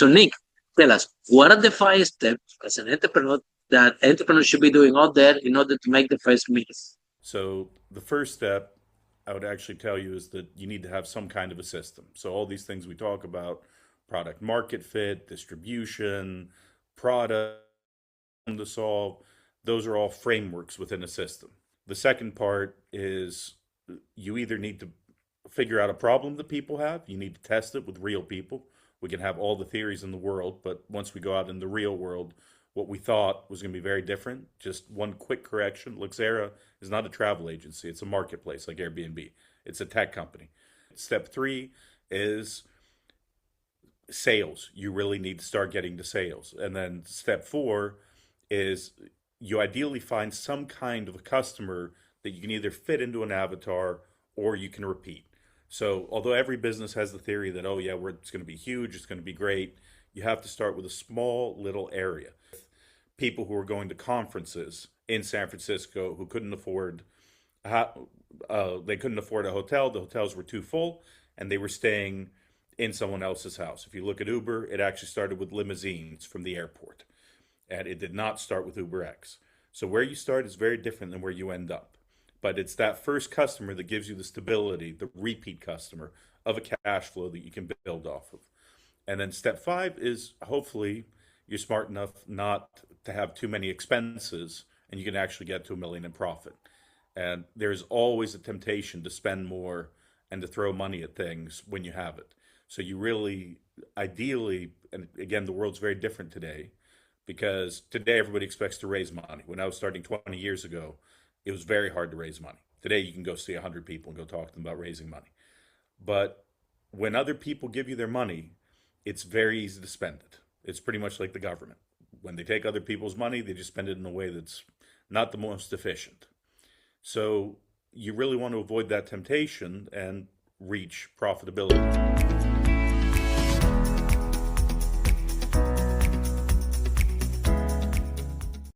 So Nick, tell us, what are the 5 steps as an entrepreneur that entrepreneurs should be doing out there in order to make the first million? So the first step I would actually tell you is that you need to have some kind of a system. So all these things we talk about, product market fit, distribution, product to solve, those are all frameworks within a system. The second part is you either need to figure out a problem that people have, you need to test it with real people. We can have all the theories in the world, but once we go out in the real world, what we thought was going to be very different. Just one quick correction: Luxxera is not a travel agency, it's a marketplace like Airbnb, it's a tech company. Step three is sales. You really need to start getting to sales. And then step four is you ideally find some kind of a customer that you can either fit into an avatar or you can repeat. So, although every business has the theory that, oh, yeah, it's going to be huge, it's going to be great, you have to start with a small little area. People who are going to conferences in San Francisco who couldn't afford, they couldn't afford a hotel, the hotels were too full, and they were staying in someone else's house. If you look at Uber, it actually started with limousines from the airport, and it did not start with UberX. So where you start is very different than where you end up. But it's that first customer that gives you the stability, the repeat customer of a cash flow that you can build off of. And then step five is hopefully you're smart enough not to have too many expenses and you can actually get to 1 million in profit. And there's always a temptation to spend more and to throw money at things when you have it. So you really, ideally, and again, the world's very different today because today everybody expects to raise money. When I was starting 20 years ago, it was very hard to raise money. Today you can go see 100 people and go talk to them about raising money. But when other people give you their money, it's very easy to spend it. It's pretty much like the government. When they take other people's money, they just spend it in a way that's not the most efficient. So you really want to avoid that temptation and reach profitability.